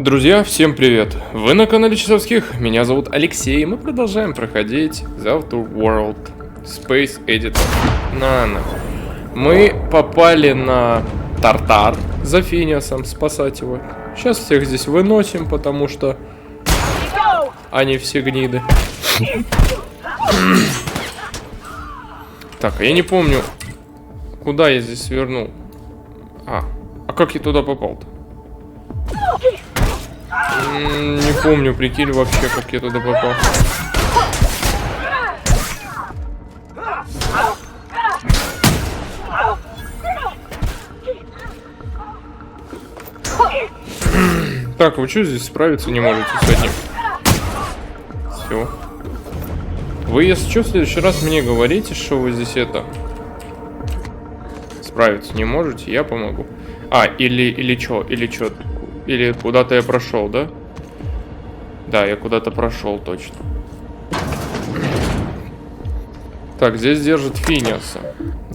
Друзья, всем привет! Вы на канале Chasovskih, меня зовут Алексей, и мы продолжаем проходить The Outer World Space Editor. Мы попали на Тартар за Финиасом, спасать его. Сейчас всех здесь выносим, потому что они все гниды. Так, я не помню, куда я здесь свернул. А как я туда попал-то? Не помню, прикинь, вообще, как я туда попал. Так, вы что здесь справиться не можете с одним? Все. Вы, если что, в следующий раз мне говорите, что вы здесь справиться не можете, я помогу. Или что? Или куда-то я прошел, да? Да, я куда-то прошел, точно. Так, здесь держит Финиаса.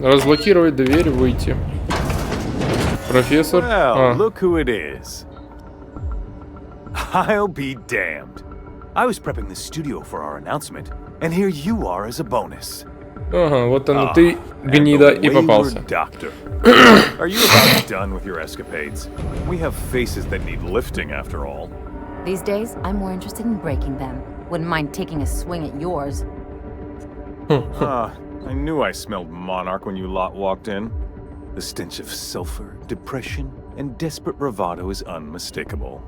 Разблокировать дверь, выйти. Профессор. Look who it is. I'll be damned. I was prepping the studio for our announcement, and here you are as a bonus. Ага, вот оно, ты гнида и попался. Are you about done with your escapades? We have faces that need lifting after all. These days, I'm more interested in breaking them. Wouldn't mind taking a swing at yours. I knew I smelled Monarch when you lot walked in. The stench of sulfur, depression, and desperate bravado is unmistakable.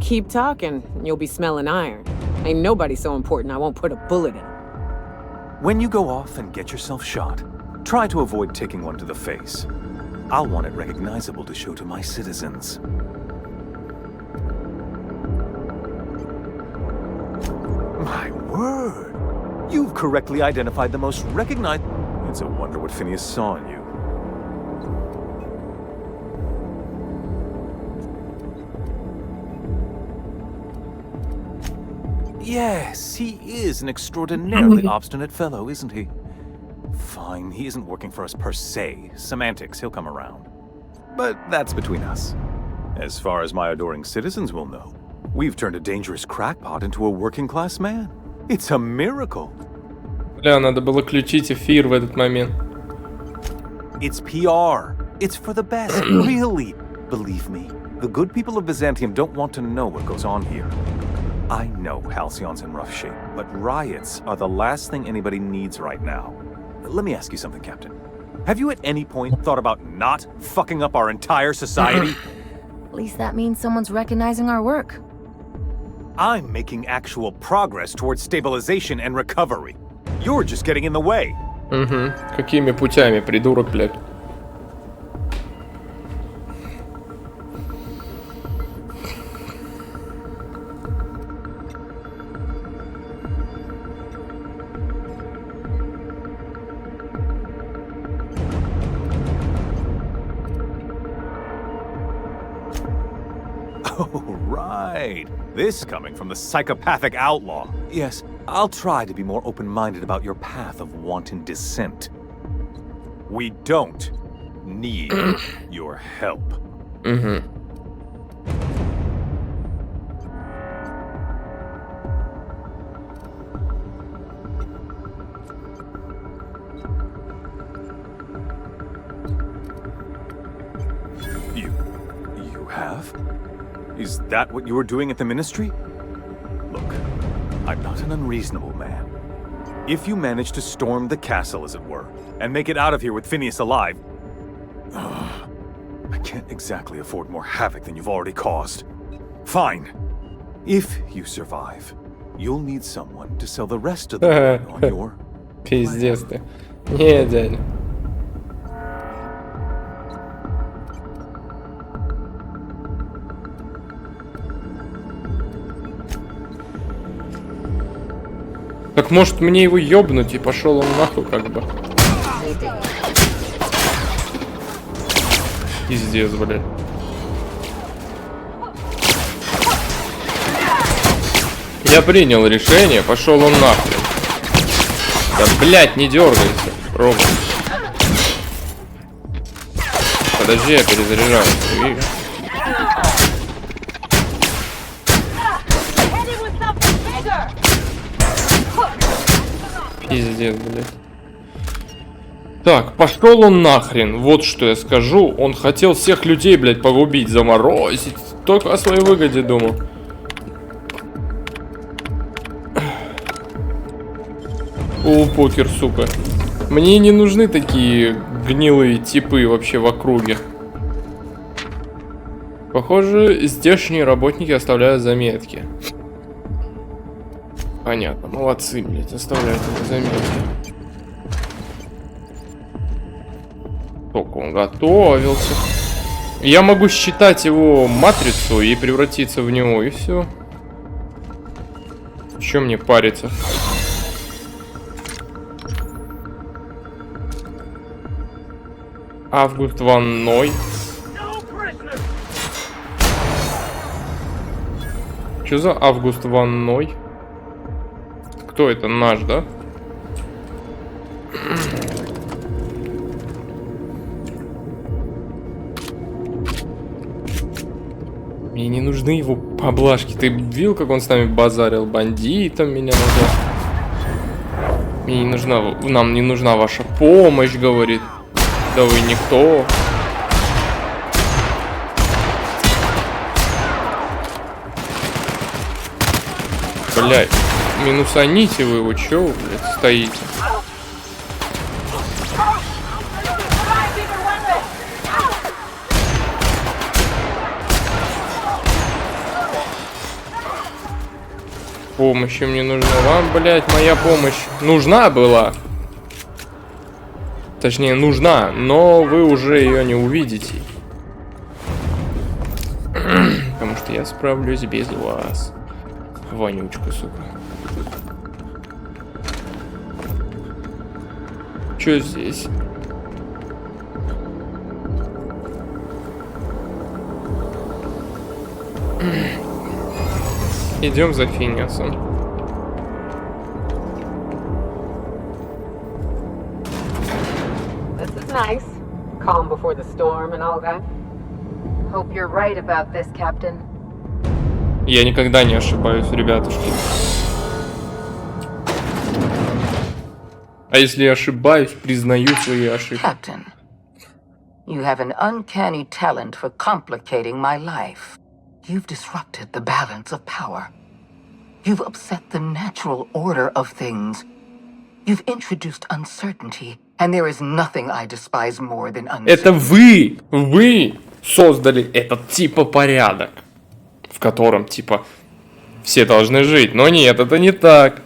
Keep talking, and you'll be smelling iron. Ain't nobody so important I won't put a bullet in. When you go off and get yourself shot, try to avoid taking one to the face. I'll want it recognizable to show to my citizens. My word! You've correctly identified the most recognized... It's a wonder what Phineas saw in you. Yes, he is an extraordinarily obstinate fellow, isn't he? Fine, he isn't working for us per se. Semantics, he'll come around. But that's between us. As far as my adoring citizens will know, we've turned a dangerous crackpot into a working-class man. It's a miracle. Бля, надо было включить эфир в этот момент. It's PR. It's for the best, really. Believe me, the good people of Byzantium don't want to know what goes on here. I know Halcyon's in rough shape, but riots are the last thing anybody needs right now. Let me ask you something, Captain. Have you at any point thought about not fucking up our entire society? At least that means someone's recognizing our work. I'm making actual progress towards stabilization and recovery. You're just getting in the way. Какими путями, придурок, блядь? Oh, right. This coming from the psychopathic outlaw. Yes, I'll try to be more open-minded about your path of wanton dissent. We don't need your help. You have? Is that what you were doing at the Ministry? Look, I'm not an unreasonable man. If you manage to storm the castle, as it were, and make it out of here with Phineas alive, I can't exactly afford more havoc than you've already caused. Fine. If you survive, you'll need someone to sell the rest of the money on your... Пиздец ты. Не, дядя. Так может мне его ёбнуть и пошел он нахуй как бы. Пиздец, блядь. Я принял решение, пошел он нахуй. Да, блядь, не дергайся, робот. Подожди, я перезаряжаю. Пиздец, блядь. Так, пошел он нахрен. Вот что я скажу. Он хотел всех людей, блядь, погубить, заморозить. Только о своей выгоде думал. О, покер, сука. Мне не нужны такие гнилые типы вообще в округе. Похоже, здешние работники оставляют заметки. Понятно, молодцы, блядь, оставляют эти заметки. Только он готовился. Я могу считать его матрицу и превратиться в него, и все. Чем мне париться? Август Ванной. Что за Август Ванной? Кто это? Наш, да? Мне не нужны его поблажки. Ты видел, как он с нами базарил? Бандитом меня назвал. Мне не нужна, нам не нужна ваша помощь, говорит. Да вы никто. Блядь, минусаните вы его, чё вы, блядь, стоите? Помощь мне нужна. Вам, блядь, моя помощь нужна была. Точнее, нужна, но вы уже ее не увидите. Потому что я справлюсь без вас. Вонючка, сука. Чё здесь? Идем за Финиасом. This is nice. Calm before the storm and all that. Hope you're right about this, Captain. Я никогда не ошибаюсь, ребятушки. А если я ошибаюсь, признаю свои ошибки. Captain, you have an uncanny talent for complicating my life. You've disrupted the balance of power. You've upset the natural order of things. You've introduced uncertainty, and there is nothing I despise more than uncertainty. Это вы создали этот типа порядок, в котором типа все должны жить. Но нет, это не так.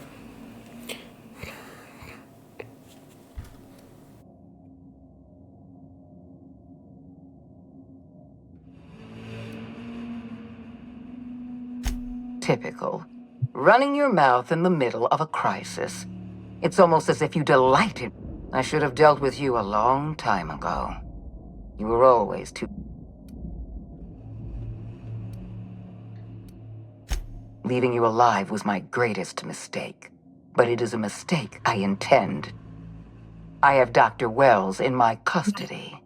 Typical. Running your mouth in the middle of a crisis. It's almost as if you delighted. I should have dealt with you a long time ago. You were always too... Leaving you alive was my greatest mistake. But it is a mistake I intend. I have Dr. Wells in my custody.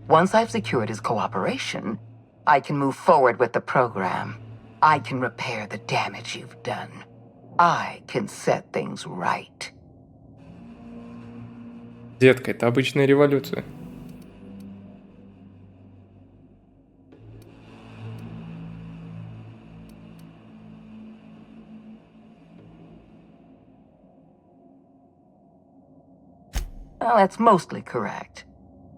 Once I've secured his cooperation, I can move forward with the program. I can repair the damage you've done. I can set things right. Детка, это обычная революция. Well, that's mostly correct.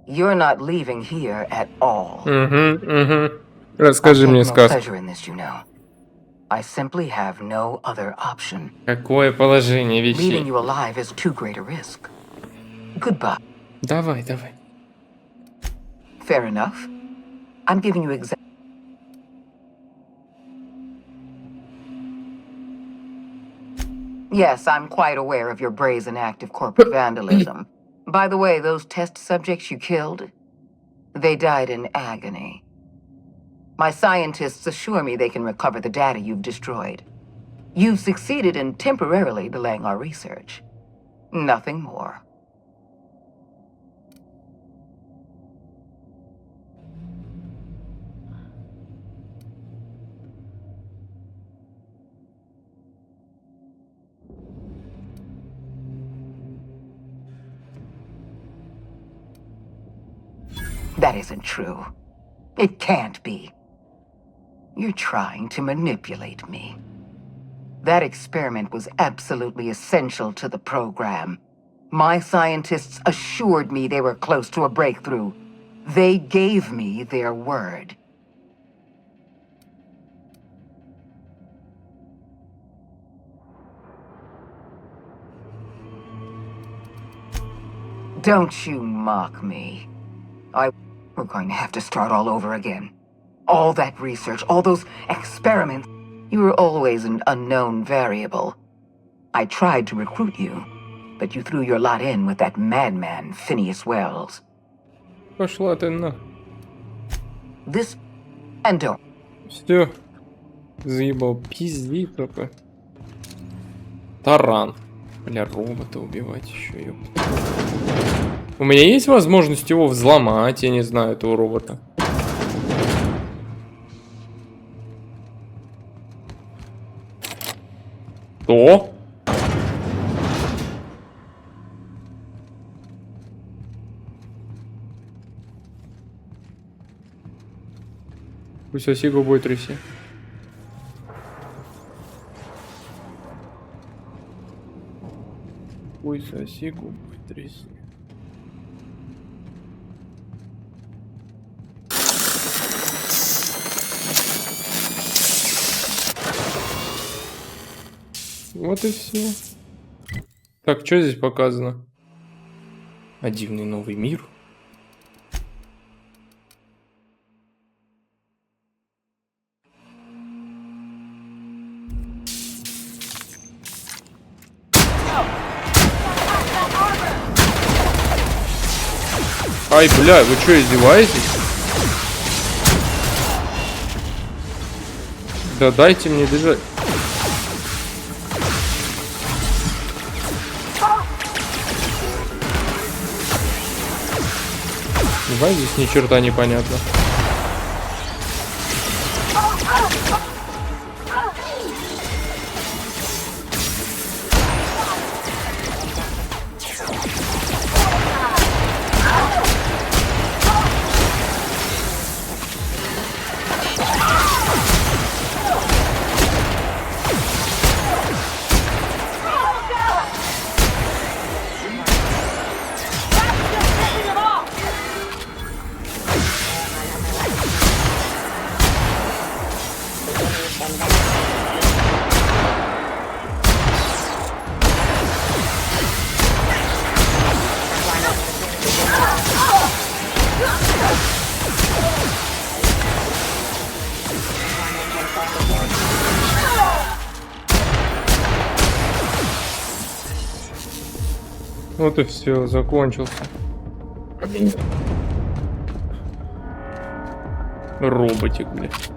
You're not leaving here at all. Расскажи I take мне no сказку. pleasure in this, you know. I simply have no other option. Какое положение Leaving вещей? you alive is too great a risk. Goodbye. Давай. Fair enough. I'm giving you Yes, I'm quite aware of your brazen act of corporate vandalism. By the way, those test subjects you killed, they died in agony. My scientists assure me they can recover the data you've destroyed. You've succeeded in temporarily delaying our research. Nothing more. That isn't true. It can't be. You're trying to manipulate me. That experiment was absolutely essential to the program. My scientists assured me they were close to a breakthrough. They gave me their word. Don't you mock me. We're going to have to start all over again. All that research, all those experiments. You were always an unknown variable. I tried to recruit you, but you threw your lot in with that madman, Phineas Wells. Пошла ты на. This... And don't. Все. Заебал. Пизди только. Таран. Бля, робота убивать еще, ёпта. У меня есть возможность его взломать, я не знаю, этого робота. Что? Пусть соси губой тряси. Пусть соси губой тряси. Вот и все. Так, что здесь показано? А дивный новый мир. Ай, бля, вы что, издеваетесь? Да дайте мне бежать. Давай, здесь ни черта не понятно. Вот и все, закончился. Роботик, блядь.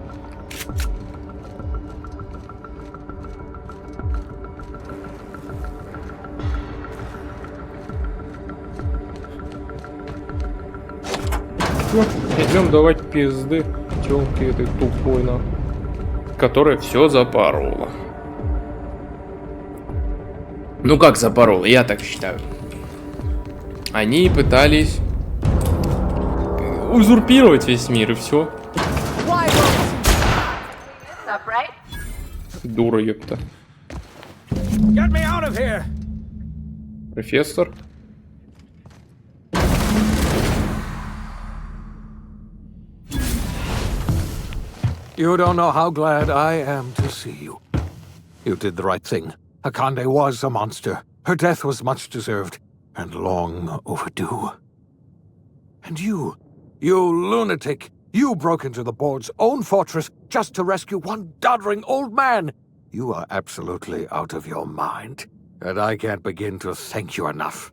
Идем давать пизды тёлке этой тупой, нахуй, которая все запорола. Ну как запорола, я так считаю. Они пытались узурпировать весь мир, и все. Дура, ёпта. Профессор. You don't know how glad I am to see you. You did the right thing. Akande was a monster. Her death was much deserved, and long overdue. And you lunatic, you broke into the board's own fortress just to rescue one doddering old man. You are absolutely out of your mind, and I can't begin to thank you enough.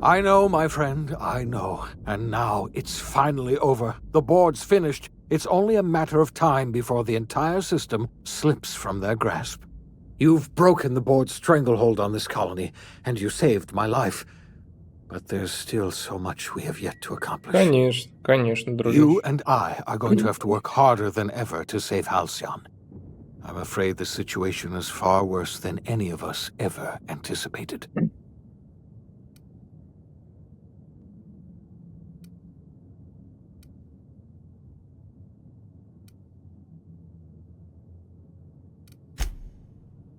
I know, my friend, I know. And now it's finally over. The board's finished. It's only a matter of time before the entire system slips from their grasp. You've broken the board's stranglehold on this colony, and you saved my life. but there's still so much we have yet to accomplish. Конечно, конечно, дружище. You and I are going to have to work harder than ever to save Halcyon. I'm afraid the situation is far worse than any of us ever anticipated.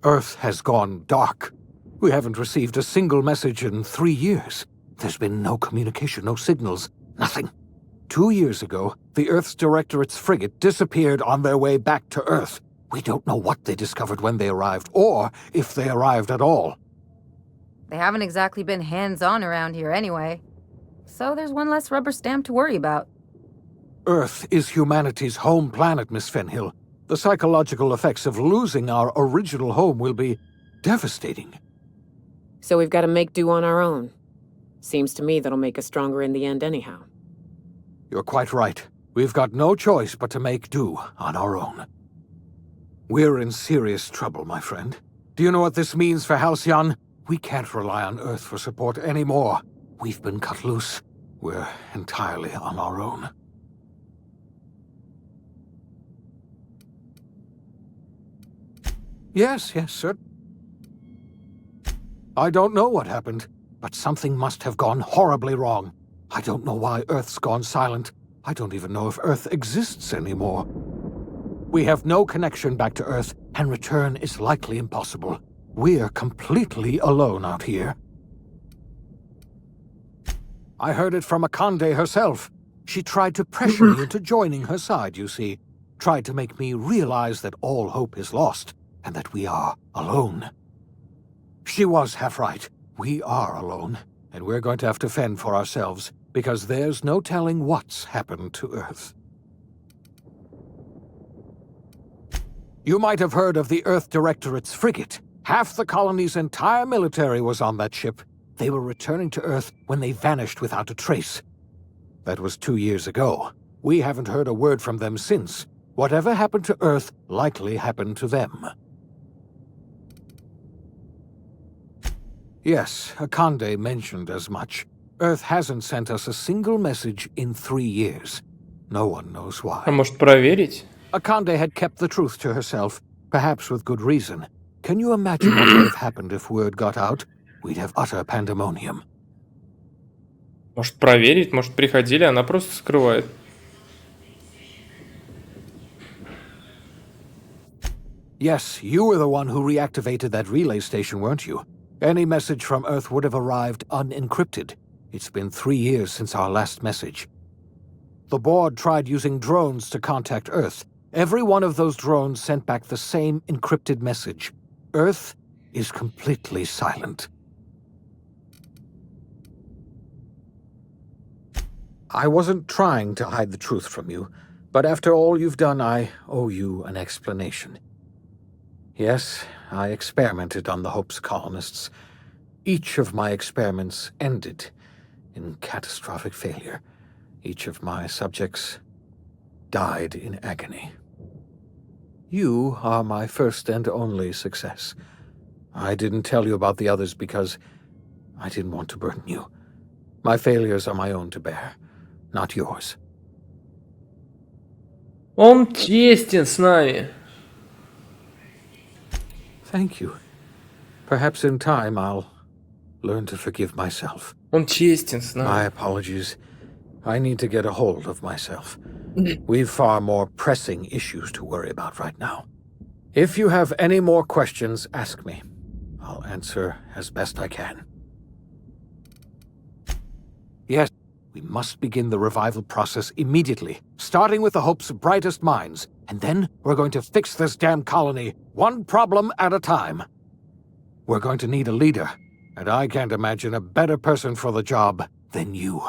Earth has gone dark. We haven't received a single message in 3 years. There's been no communication, no signals, nothing. 2 years ago, the Earth's Directorate's frigate disappeared on their way back to Earth. We don't know what they discovered when they arrived, or if they arrived at all. They haven't exactly been hands-on around here anyway. So there's one less rubber stamp to worry about. Earth is humanity's home planet, Miss Fenhill. The psychological effects of losing our original home will be devastating. So we've got to make do on our own. Seems to me that'll make us stronger in the end anyhow. You're quite right. We've got no choice but to make do on our own. We're in serious trouble, my friend. Do you know what this means for Halcyon? We can't rely on Earth for support anymore. We've been cut loose. We're entirely on our own. Yes, sir. I don't know what happened, but something must have gone horribly wrong. I don't know why Earth's gone silent. I don't even know if Earth exists anymore. We have no connection back to Earth, and return is likely impossible. We're completely alone out here. I heard it from Akande herself. She tried to pressure me into joining her side, you see. Tried to make me realize that all hope is lost, and that we are alone. She was half right. We are alone, and we're going to have to fend for ourselves, because there's no telling what's happened to Earth. You might have heard of the Earth Directorate's frigate. Half the colony's entire military was on that ship. They were returning to Earth when they vanished without a trace. That was 2 years ago. We haven't heard a word from them since. Whatever happened to Earth likely happened to them. Yes, Akande mentioned as much. Earth hasn't sent us a single message in 3 years. No one knows why. А может проверить? Akande had kept the truth to herself, perhaps with good reason. Can you imagine what would have happened if word got out? We'd have utter pandemonium. Может проверить, может приходили, она просто скрывает. Yes, you were the one who reactivated that relay station, weren't you? Any message from Earth would have arrived unencrypted. It's been 3 years since our last message. The board tried using drones to contact Earth. Every one of those drones sent back the same encrypted message. Earth is completely silent. I wasn't trying to hide the truth from you, but after all you've done, I owe you an explanation. Yes, I experimented on the Hope's colonists. Each of my experiments ended in catastrophic failure. Each of my subjects died in agony. You are my first and only success. I didn't tell you about the others because I didn't want to burden you. My failures are my own to bear, not yours. Он честен с нами. Thank you. Perhaps in time I'll learn to forgive myself. Он честен с My нами. apologies. I need to get a hold of myself. We've far more pressing issues to worry about right now. If you have any more questions, ask me. I'll answer as best I can. Yes, we must begin the revival process immediately, starting with the Hope's brightest minds, and then we're going to fix this damn colony, one problem at a time. We're going to need a leader, and I can't imagine a better person for the job than you.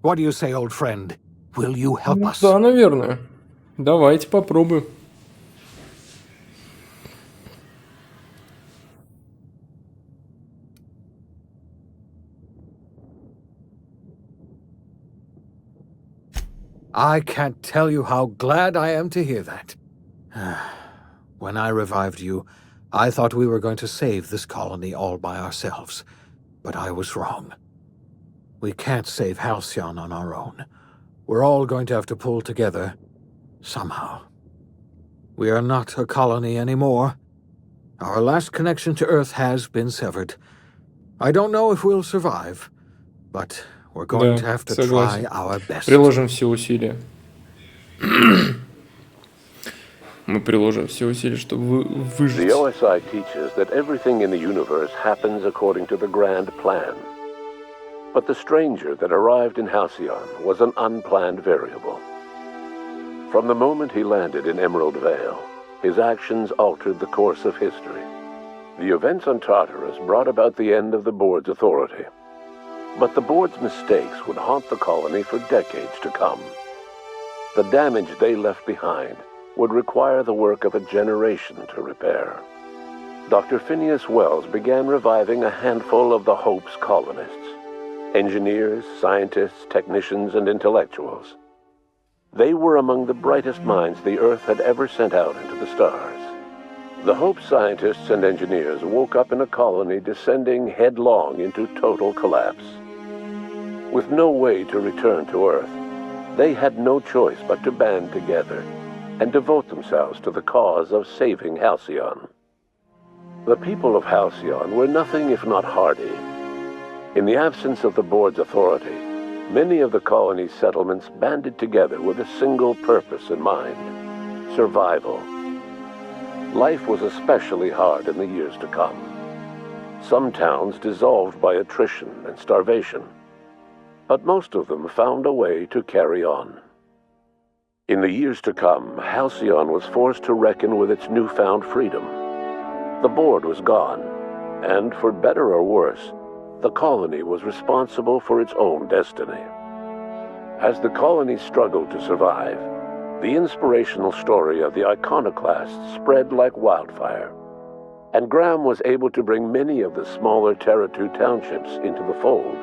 What do you say, old friend? Will you help us? Да, наверное. Давайте попробуем. I can't tell you how glad I am to hear that. When I revived you, I thought we were going to save this colony all by ourselves, but I was wrong. We can't save Halcyon on our own. We're all going to have to pull together, somehow. We are not a colony anymore. Our last connection to Earth has been severed. I don't know if we'll survive, but we're going to have to try our best. Приложим все усилия. Мы приложим все усилия, чтобы выжить. The OSI teaches that everything in the universe happens according to the grand plan. But the stranger that arrived in Halcyon was an unplanned variable. From the moment he landed in Emerald Vale, his actions altered the course of history. The events on Tartarus brought about the end of the board's authority. But the board's mistakes would haunt the colony for decades to come. The damage they left behind would require the work of a generation to repair. Dr. Phineas Wells began reviving a handful of the Hope's colonists. Engineers, scientists, technicians, and intellectuals. They were among the brightest minds the Earth had ever sent out into the stars. The Hope scientists and engineers woke up in a colony descending headlong into total collapse. With no way to return to Earth, they had no choice but to band together and devote themselves to the cause of saving Halcyon. The people of Halcyon were nothing if not hardy. In the absence of the board's authority, many of the colony's settlements banded together with a single purpose in mind: survival. Life was especially hard in the years to come. Some towns dissolved by attrition and starvation, but most of them found a way to carry on. In the years to come, Halcyon was forced to reckon with its newfound freedom. The board was gone, and for better or worse, the colony was responsible for its own destiny. As the colony struggled to survive, the inspirational story of the iconoclasts spread like wildfire, and Graham was able to bring many of the smaller Terra-2 townships into the fold.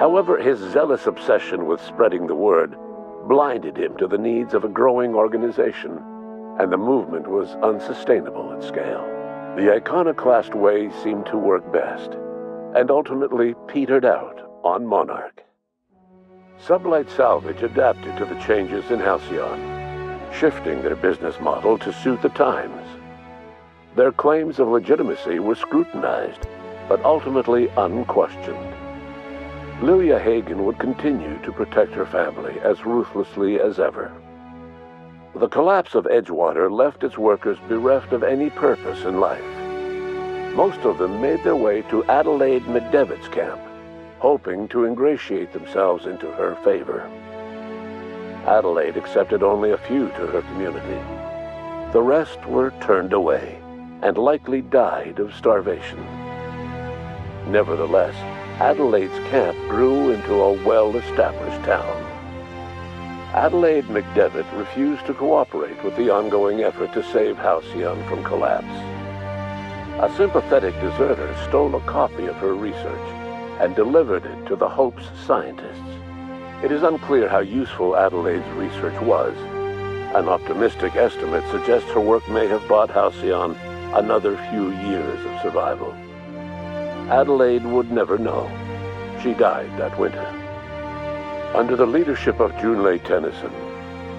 However, his zealous obsession with spreading the word blinded him to the needs of a growing organization, and the movement was unsustainable at scale. The iconoclast way seemed to work best, and ultimately petered out on Monarch. Sublight Salvage adapted to the changes in Halcyon, shifting their business model to suit the times. Their claims of legitimacy were scrutinized, but ultimately unquestioned. Lilia Hagen would continue to protect her family as ruthlessly as ever. The collapse of Edgewater left its workers bereft of any purpose in life. Most of them made their way to Adelaide McDevitt's camp, hoping to ingratiate themselves into her favor. Adelaide accepted only a few to her community. The rest were turned away and likely died of starvation. Nevertheless, Adelaide's camp grew into a well-established town. Adelaide McDevitt refused to cooperate with the ongoing effort to save Halcyon from collapse. A sympathetic deserter stole a copy of her research and delivered it to the Hope's scientists. It is unclear how useful Adelaide's research was. An optimistic estimate suggests her work may have bought Halcyon another few years of survival. Adelaide would never know. She died that winter. Under the leadership of Junlei Tennyson,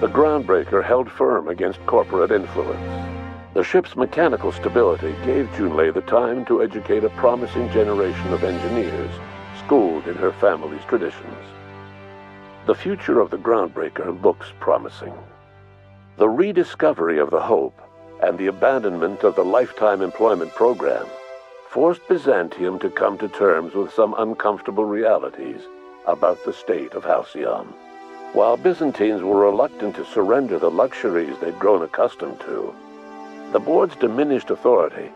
the groundbreaker held firm against corporate influence. The ship's mechanical stability gave Junlei the time to educate a promising generation of engineers schooled in her family's traditions. The future of the groundbreaker looks promising. The rediscovery of the Hope and the abandonment of the lifetime employment program forced Byzantium to come to terms with some uncomfortable realities about the state of Halcyon. While Byzantines were reluctant to surrender the luxuries they'd grown accustomed to, the board's diminished authority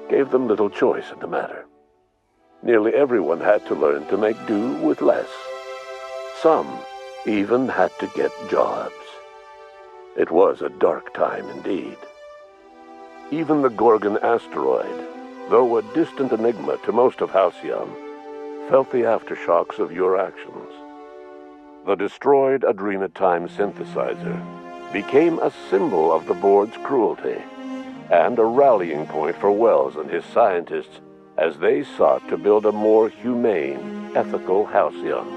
gave them little choice in the matter. Nearly everyone had to learn to make do with less. Some even had to get jobs. It was a dark time indeed. Even the Gorgon asteroid, though a distant enigma to most of Halcyon, felt the aftershocks of your actions. The destroyed Adrenatime synthesizer became a symbol of the board's cruelty, and a rallying point for Wells and his scientists as they sought to build a more humane ethical Halcyon.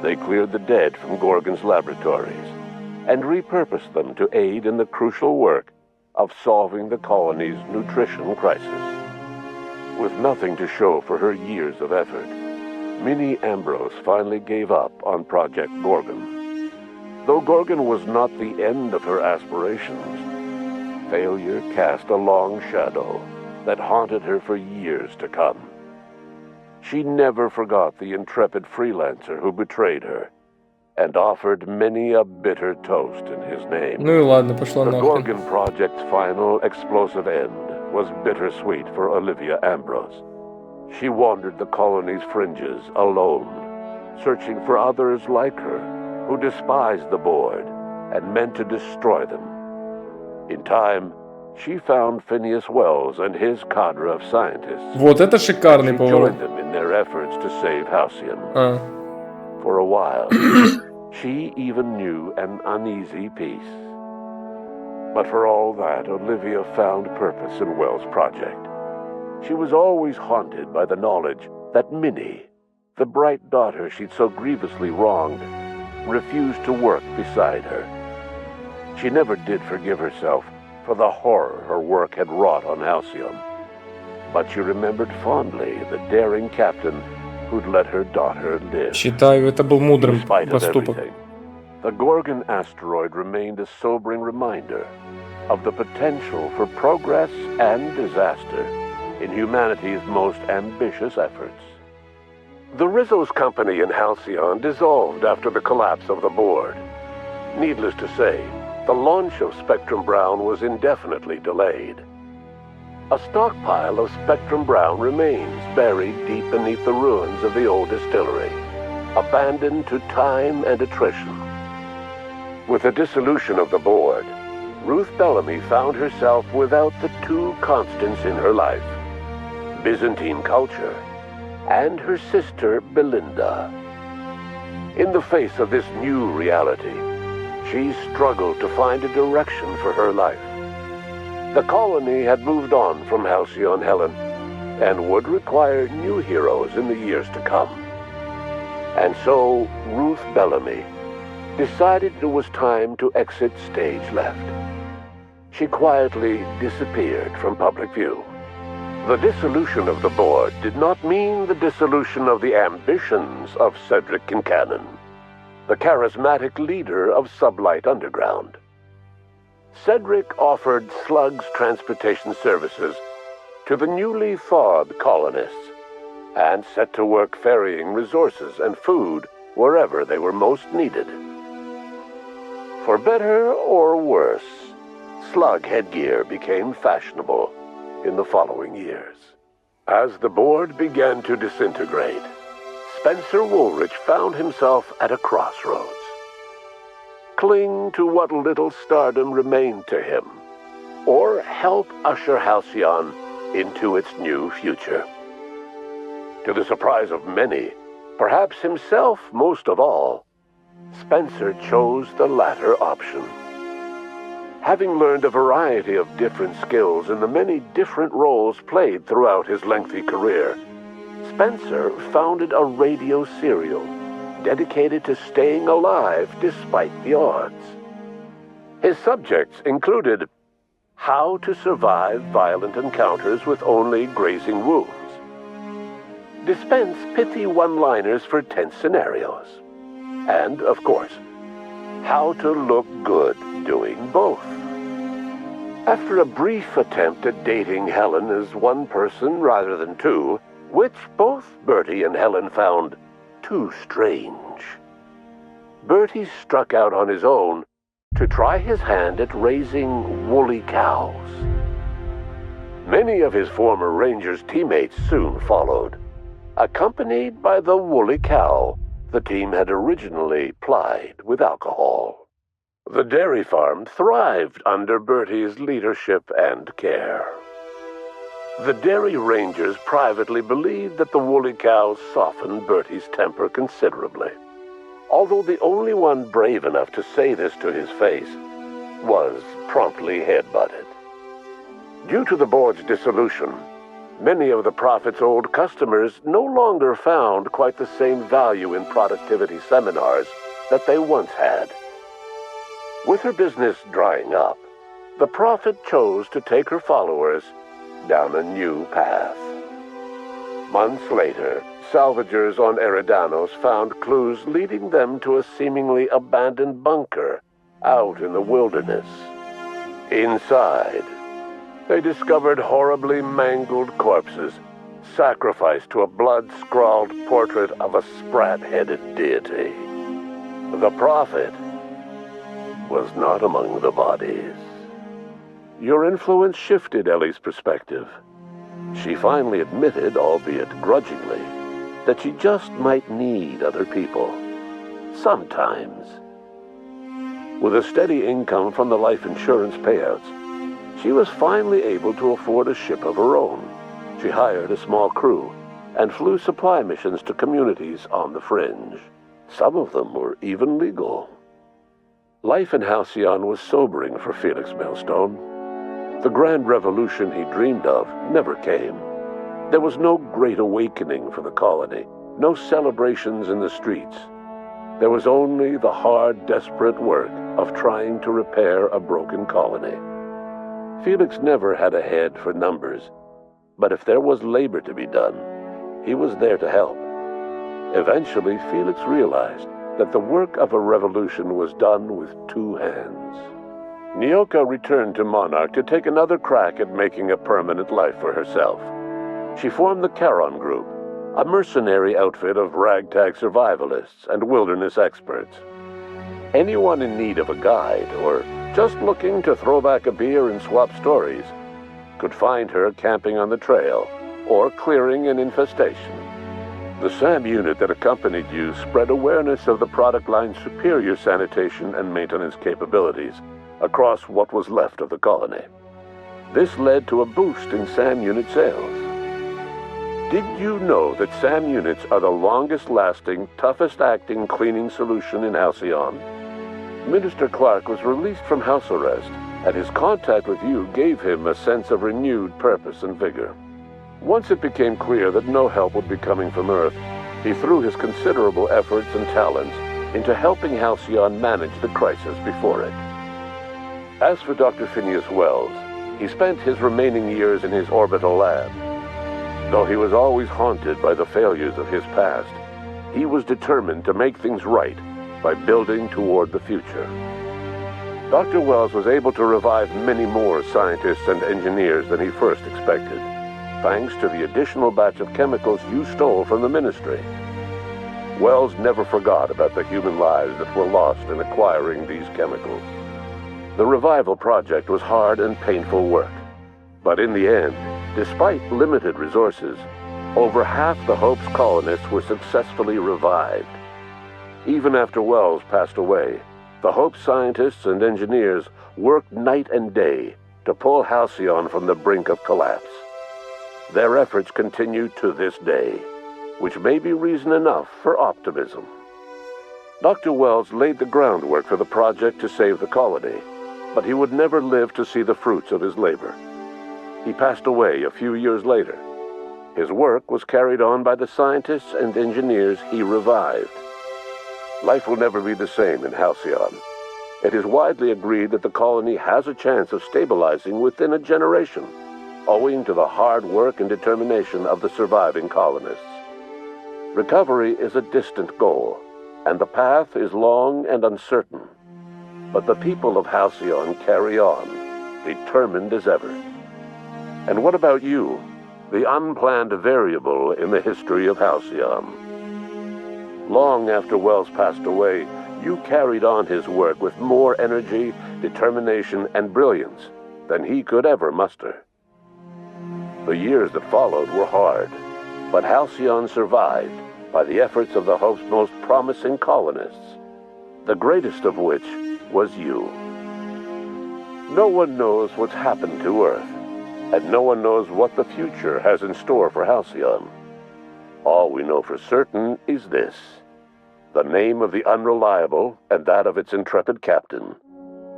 They cleared the dead from Gorgon's laboratories and repurposed them to aid in the crucial work of solving the colony's nutrition crisis. With nothing to show for her years of effort, Minnie Ambrose finally gave up on Project Gorgon. Though Gorgon was not the end of her aspirations, failure cast a long shadow that haunted her for years to come. She never forgot the intrepid freelancer who betrayed her and offered many a bitter toast in his name. Ну и ладно, пошла The нахрен. Gorgon Project's final explosive end was bittersweet for Olivia Ambrose. She wandered the colony's fringes alone, searching for others like her who despised the board and meant to destroy them. In time, she found Phineas Wells and his cadre of scientists. Вот это шикарный She поворот. joined them in their efforts to save Halcyon. А. For a while, she even knew an uneasy peace. But for all that, Olivia found purpose in Wells' project. She was always haunted by the knowledge that Minnie, the bright daughter she'd so grievously wronged, refused to work beside her. She never did forgive herself for the horror her work had wrought on Halcyon. But she remembered fondly the daring captain who'd let her daughter live. Считаю, это был мудрым Despite of поступок. everything, the Gorgon asteroid remained a sobering reminder of the potential for progress and disaster in humanity's most ambitious efforts. The Rizzo's company in Halcyon dissolved after the collapse of the board. Needless to say, the launch of Spectrum Brown was indefinitely delayed. A stockpile of Spectrum Brown remains buried deep beneath the ruins of the old distillery, abandoned to time and attrition. With the dissolution of the board, Ruth Bellamy found herself without the two constants in her life, Byzantine culture and her sister Belinda. In the face of this new reality, she struggled to find a direction for her life. The colony had moved on from Halcyon Helen and would require new heroes in the years to come. And so Ruth Bellamy decided it was time to exit stage left. She quietly disappeared from public view. The dissolution of the board did not mean the dissolution of the ambitions of Cedric Kincannon, the charismatic leader of Sublight Underground. Cedric offered Slug's transportation services to the newly thawed colonists and set to work ferrying resources and food wherever they were most needed. For better or worse, Slug headgear became fashionable in the following years. As the board began to disintegrate, Spencer Woolrich found himself at a crossroads. Cling to what little stardom remained to him, or help usher Halcyon into its new future. To the surprise of many, perhaps himself most of all, Spencer chose the latter option. Having learned a variety of different skills in the many different roles played throughout his lengthy career, Spencer founded a radio serial dedicated to staying alive despite the odds. His subjects included how to survive violent encounters with only grazing wounds, dispense pithy one-liners for tense scenarios, and, of course, how to look good doing both. After a brief attempt at dating Helen as one person rather than two, which both Bertie and Helen found too strange, Bertie struck out on his own to try his hand at raising woolly cows. Many of his former Rangers teammates soon followed, accompanied by the woolly cow the team had originally plied with alcohol. The dairy farm thrived under Bertie's leadership and care. The Dairy Rangers privately believed that the woolly cows softened Bertie's temper considerably, although the only one brave enough to say this to his face was promptly headbutted. Due to the board's dissolution, Many of the Prophet's old customers no longer found quite the same value in productivity seminars that they once had. With her business drying up, the Prophet chose to take her followers down a new path. Months later, salvagers on Eridanos found clues leading them to a seemingly abandoned bunker out in the wilderness. Inside, they discovered horribly mangled corpses, sacrificed to a blood-scrawled portrait of a sprat-headed deity. The Prophet was not among the bodies. Your influence shifted Ellie's perspective. She finally admitted, albeit grudgingly, that she just might need other people. Sometimes. With a steady income from the life insurance payouts, she was finally able to afford a ship of her own. She hired a small crew and flew supply missions to communities on the fringe. Some of them were even legal. Life in Halcyon was sobering for Felix Millstone. The grand revolution he dreamed of never came. There was no great awakening for the colony, no celebrations in the streets. There was only the hard, desperate work of trying to repair a broken colony. Felix never had a head for numbers, but if there was labor to be done, he was there to help. Eventually, Felix realized that the work of a revolution was done with two hands. Nyoka returned to Monarch to take another crack at making a permanent life for herself. She formed the Charon Group, a mercenary outfit of ragtag survivalists and wilderness experts. Anyone in need of a guide, or just looking to throw back a beer and swap stories, could find her camping on the trail or clearing an infestation. The SAM unit that accompanied you spread awareness of the product line's superior sanitation and maintenance capabilities across what was left of the colony. This led to a boost in SAM unit sales. Did you know that SAM units are the longest-lasting, toughest-acting cleaning solution in Halcyon? Minister Clark was released from house arrest, and his contact with you gave him a sense of renewed purpose and vigor. Once it became clear that no help would be coming from Earth, he threw his considerable efforts and talents into helping Halcyon manage the crisis before it. As for Dr. Phineas Wells, he spent his remaining years in his orbital lab. Though he was always haunted by the failures of his past, he was determined to make things right by building toward the future. Dr. Wells was able to revive many more scientists and engineers than he first expected, thanks to the additional batch of chemicals you stole from the Ministry. Wells never forgot about the human lives that were lost in acquiring these chemicals. The revival project was hard and painful work, but in the end, despite limited resources, over half the Hope's colonists were successfully revived. Even after Wells passed away, the Hope scientists and engineers worked night and day to pull Halcyon from the brink of collapse. Their efforts continue to this day, which may be reason enough for optimism. Dr. Wells laid the groundwork for the project to save the colony, but he would never live to see the fruits of his labor. He passed away a few years later. His work was carried on by the scientists and engineers he revived. Life will never be the same in Halcyon. It is widely agreed that the colony has a chance of stabilizing within a generation, owing to the hard work and determination of the surviving colonists. Recovery is a distant goal, and the path is long and uncertain. But the people of Halcyon carry on, determined as ever. And what about you, the unplanned variable in the history of Halcyon? Long after Wells passed away, you carried on his work with more energy, determination, and brilliance than he could ever muster. The years that followed were hard, but Halcyon survived by the efforts of the Hope's most promising colonists, the greatest of which was you. No one knows what's happened to Earth, and no one knows what the future has in store for Halcyon. All we know for certain is this: the name of the Unreliable and that of its intrepid captain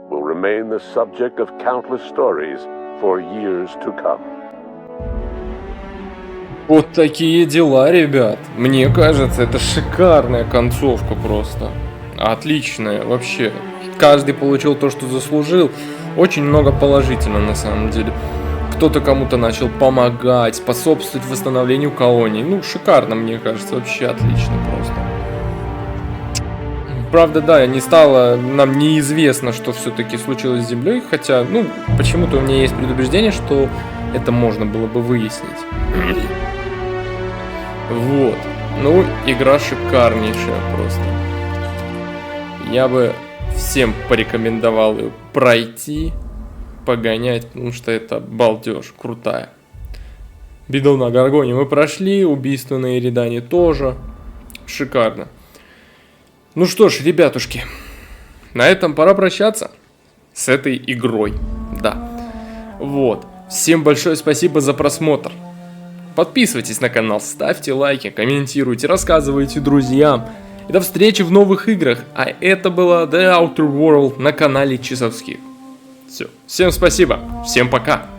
will remain the subject of countless stories for years to come. Вот такие дела, ребят. Мне кажется, это шикарная концовка просто. Отличная, вообще. Каждый получил то, что заслужил. Очень много положительного на самом деле. Кто-то кому-то начал помогать, способствовать восстановлению колонии. Ну, шикарно, мне кажется, вообще отлично просто. Правда, да, не стало, нам неизвестно, что все-таки случилось с Землей, хотя, ну, почему-то у меня есть предубеждение, что это можно было бы выяснить. Вот. Ну, игра шикарнейшая просто. Я бы всем порекомендовал ее пройти, погонять, потому что это балдеж, крутая. Беду на Гаргоне мы прошли, убийство на Эридане тоже. Шикарно. Ну что ж, ребятушки, на этом пора прощаться с этой игрой. Да. Вот. Всем большое спасибо за просмотр. Подписывайтесь на канал, ставьте лайки, комментируйте, рассказывайте друзьям. И до встречи в новых играх. А это было The Outer World на канале Chasovskih. Все. Всем спасибо. Всем пока.